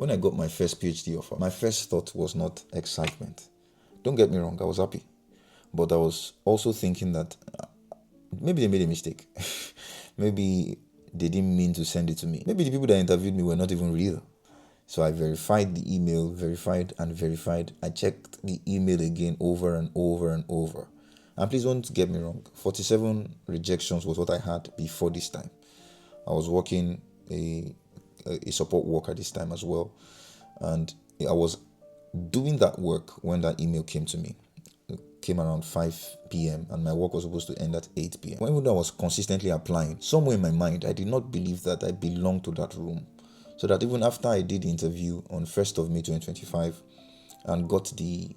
When I got my first PhD offer, my first thought was not excitement. Don't get me wrong, I was happy. But I was also thinking that maybe they made a mistake. Maybe they didn't mean to send it to me. Maybe the people that interviewed me were not even real. So I verified the email, verified and verified. I checked the email again over and over and over. And please don't get me wrong, 47 rejections was what I had before this time. I was working a support work at this time as well. And I was doing that work when that email came to me. It came around 5 p.m. and my work was supposed to end at 8 p.m. When I was consistently applying, somewhere in my mind, I did not believe that I belonged to that room. So that even after I did the interview on 1st of May 2025 and got the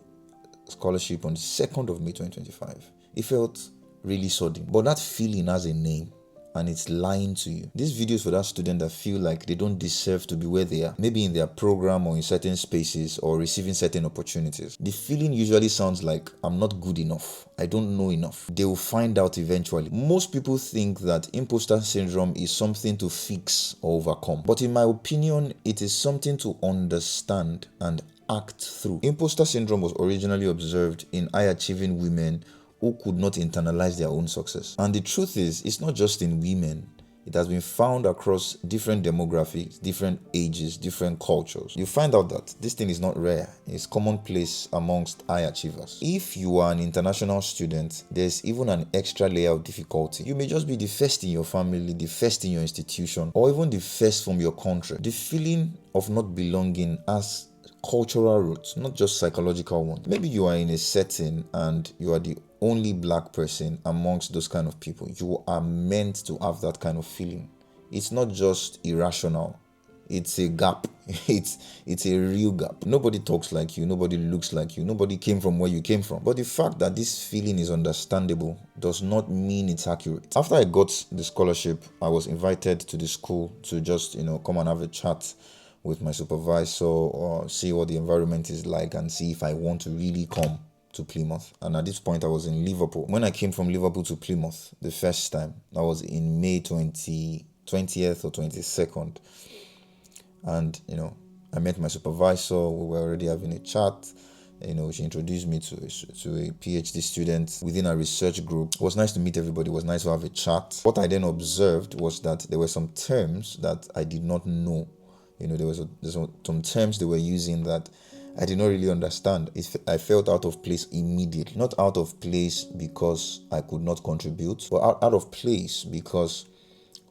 scholarship on 2nd of May 2025, it felt really sudden. But that feeling has a name, and it's lying to you. This video is for that student that feel like they don't deserve to be where they are, maybe in their program or in certain spaces or receiving certain opportunities. The feeling usually sounds like, I'm not good enough, I don't know enough. They will find out eventually. Most people think that imposter syndrome is something to fix or overcome, but in my opinion, it is something to understand and act through. Imposter syndrome was originally observed in high-achieving women who could not internalize their own success. And the truth is, it's not just in women. It has been found across different demographics, different ages, different cultures. You find out that this thing is not rare. It's commonplace amongst high achievers. If you are an international student, there's even an extra layer of difficulty. You may just be the first in your family, the first in your institution, or even the first from your country. The feeling of not belonging has cultural roots, not just psychological ones. Maybe you are in a setting and you are the only black person amongst those kind of people. You are meant to have that kind of feeling. It's not just irrational. It's a gap. It's a real gap. Nobody talks like you. Nobody looks like you. Nobody came from where you came from. But the fact that this feeling is understandable does not mean it's accurate. After I got the scholarship, I was invited to the school to just, come and have a chat with my supervisor or see what the environment is like and see if I want to really come to Plymouth. And at this point, I was in Liverpool. When I came from Liverpool to Plymouth the first time, I was in May 20th or 22nd. And, I met my supervisor. We were already having a chat. She introduced me to a PhD student within a research group. It was nice to meet everybody. It was nice to have a chat. What I then observed was that there were some terms that I did not know. There's some terms they were using that I did not really understand. I felt out of place immediately. Not out of place because I could not contribute, but out of place because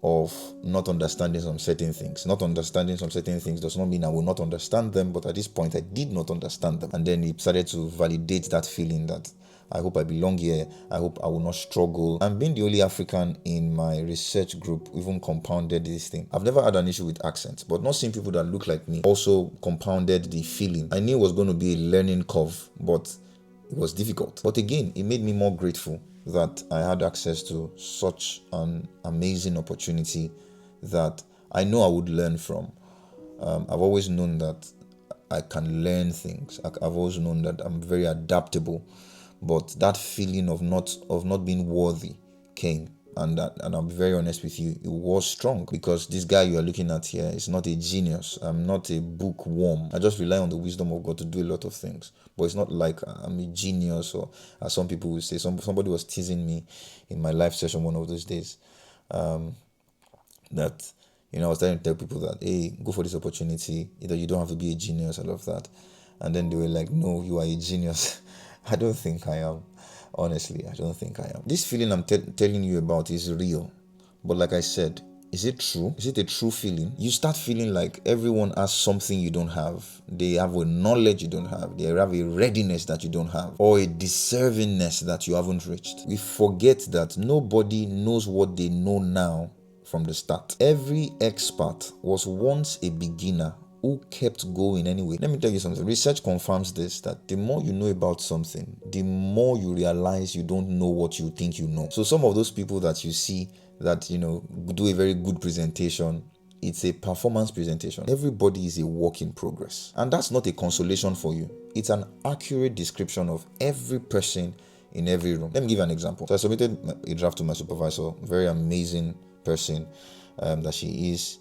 of not understanding some certain things. Not understanding some certain things does not mean I will not understand them, but at this point I did not understand them. And then it started to validate that feeling that I hope I belong here. I hope I will not struggle. And being the only African in my research group even compounded this thing. I've never had an issue with accents, but not seeing people that look like me also compounded the feeling. I knew it was going to be a learning curve, but it was difficult. But again, it made me more grateful that I had access to such an amazing opportunity that I know I would learn from. I've always known that I can learn things. I've always known that I'm very adaptable. But that feeling of not being worthy came, and I'll be very honest with you, it was strong because this guy you are looking at here is not a genius. I'm not a bookworm. I just rely on the wisdom of God to do a lot of things. But it's not like I'm a genius, or as some people will say. Somebody was teasing me in my live session one of those days, that I was trying to tell people that, hey, go for this opportunity. Either you don't have to be a genius, I love that. And then they were like, no, you are a genius. I don't think I am. Honestly, I don't think I am. This feeling I'm telling you about is real. But like I said, is it true? Is it a true feeling? You start feeling like everyone has something you don't have. They have a knowledge you don't have. They have a readiness that you don't have, or a deservingness that you haven't reached. We forget that nobody knows what they know now from the start. Every expert was once a beginner who kept going anyway. Let me tell you something. Research confirms this, that the more you know about something, the more you realize you don't know what you think you know. So some of those people that you see that, do a very good presentation, it's a performance presentation. Everybody is a work in progress. And that's not a consolation for you. It's an accurate description of every person in every room. Let me give you an example. So I submitted a draft to my supervisor, very amazing person that she is,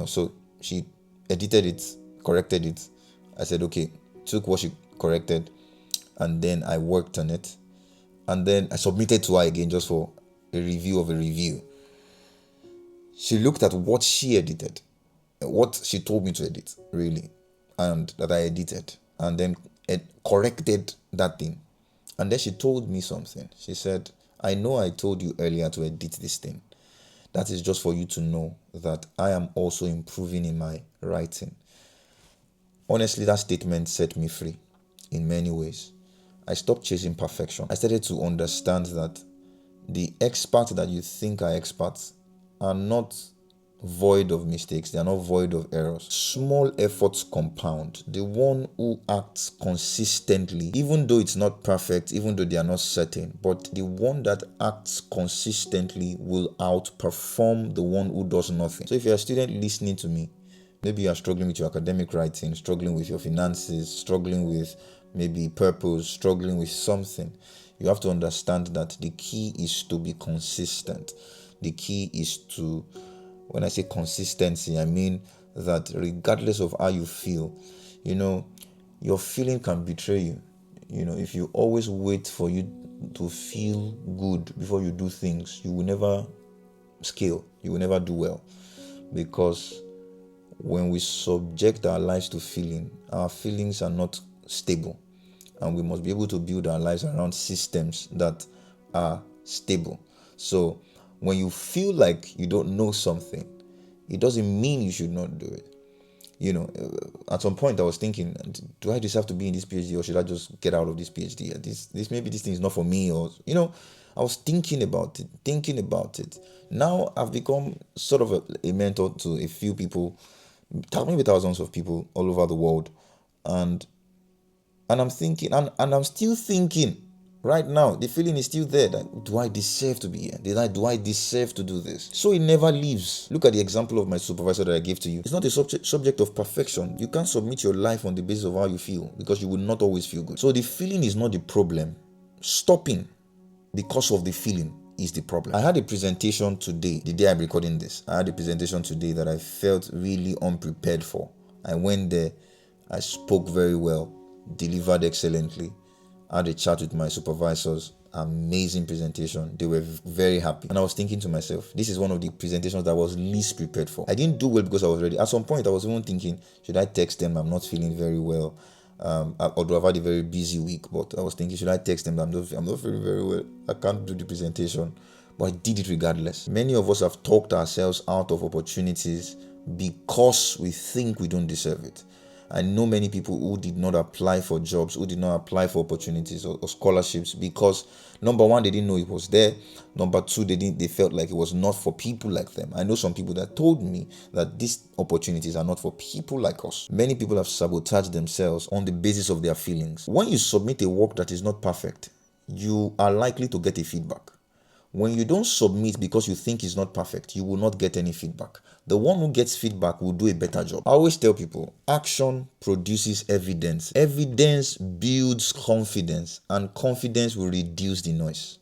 so she edited it corrected it. I said, okay, took what she corrected, and then I worked on it. And then I submitted to her again just for a review of a review. She looked at what she edited, what she told me to edit, really, and that I edited, and then it corrected that thing. And then she told me something. She said, I know I told you earlier to edit this thing. That is just for you to know that I am also improving in my writing. Honestly, that statement set me free in many ways. I stopped chasing perfection. I started to understand that the experts that you think are experts are not void of mistakes. They are not void of errors. Small efforts compound. The one who acts consistently, even though it's not perfect, even though they are not certain, but the one that acts consistently will outperform the one who does nothing. So if you're a student listening to me, maybe you are struggling with your academic writing, struggling with your finances, struggling with maybe purpose, struggling with something, you have to understand that the key is to be consistent. The key is to, when I say consistency, I mean that regardless of how you feel, your feeling can betray you. If you always wait for you to feel good before you do things, you will never scale. You will never do well. Because when we subject our lives to feeling, our feelings are not stable. And we must be able to build our lives around systems that are stable. So when you feel like you don't know something, it doesn't mean you should not do it. At some point I was thinking, do I just have to be in this PhD, or should I just get out of this PhD? This maybe this thing is not for me, or I was thinking about it. Now I've become sort of a mentor to a few people, maybe thousands of people all over the world, and I'm thinking, and I'm still thinking right now. The feeling is still there that, do I deserve to be here? Do I deserve to do this? So it never leaves. Look at the example of my supervisor that I gave to you. It's not a subject of perfection. You can't submit your life on the basis of how you feel, because you will not always feel good. So the feeling is not the problem. Stopping because of the feeling is the problem. I had a presentation today, the day I'm recording this. I had a presentation today that I felt really unprepared for. I went there, I spoke very well, delivered excellently, had a chat with my supervisors. Amazing presentation. They were very happy. And I was thinking to myself, this is one of the presentations that I was least prepared for. I didn't do well because I was ready. At some point, I was even thinking, should I text them? I'm not feeling very well. Although I've had a very busy week, but I was thinking, should I text them? I'm not feeling very well. I can't do the presentation. But I did it regardless. Many of us have talked ourselves out of opportunities because we think we don't deserve it. I know many people who did not apply for jobs, who did not apply for opportunities or scholarships because, number one, they didn't know it was there. Number two, they felt like it was not for people like them. I know some people that told me that these opportunities are not for people like us. Many people have sabotaged themselves on the basis of their feelings. When you submit a work that is not perfect, you are likely to get a feedback. When you don't submit because you think it's not perfect, you will not get any feedback. The one who gets feedback will do a better job. I always tell people, action produces evidence. Evidence builds confidence, and confidence will reduce the noise.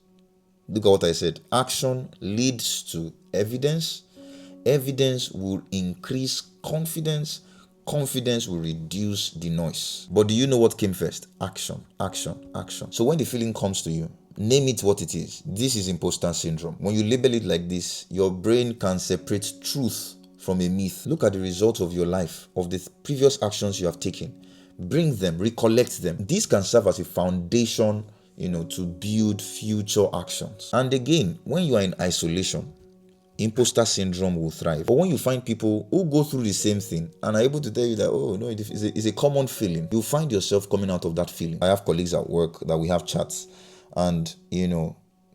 Look at what I said. Action leads to evidence. Evidence will increase confidence. Confidence will reduce the noise. But do you know what came first? Action, action, action. So when the feeling comes to you, name it what it is. This is imposter syndrome. When you label it like this, your brain can separate truth from a myth. Look at the results of your life, of the previous actions you have taken. Bring them, recollect them. This can serve as a foundation, to build future actions. And again, when you are in isolation, imposter syndrome will thrive. But when you find people who go through the same thing and are able to tell you that, oh no, it's a common feeling, you'll find yourself coming out of that feeling. I have colleagues at work that we have chats, and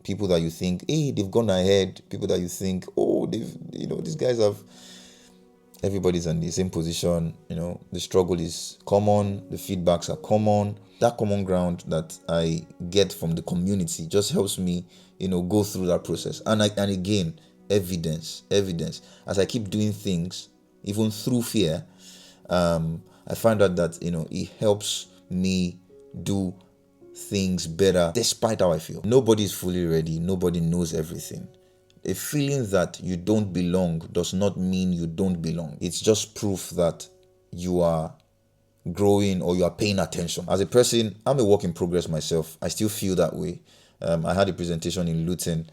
people that you think, hey, they've gone ahead, people that you think, oh, these guys have, everybody's in the same position. The struggle is common, the feedbacks are common. That common ground that I get from the community just helps me go through that process. And again, evidence. As I keep doing things even through fear, I find out that it helps me do things better despite how I feel. Nobody is fully ready. Nobody knows everything. A feeling that you don't belong does not mean you don't belong. It's just proof that you are growing or you are paying attention. As a person, I'm a work in progress myself. I still feel that way. I had a presentation in Luton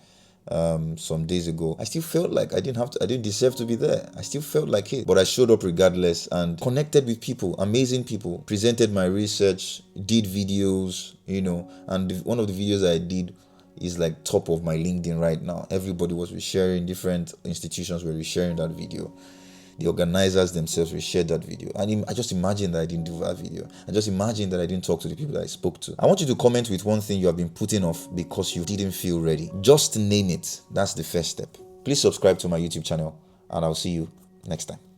some days ago. I still felt like I didn't deserve to be there. I still felt like it, but I showed up regardless and connected with people, amazing people, presented my research, did videos, and one of the videos I did is like top of my LinkedIn right now. Everybody was resharing, different institutions were resharing that video. The organizers themselves reshared that video. And I just imagined that I didn't do that video. I just imagined that I didn't talk to the people that I spoke to. I want you to comment with one thing you have been putting off because you didn't feel ready. Just name it. That's the first step. Please subscribe to my YouTube channel and I'll see you next time.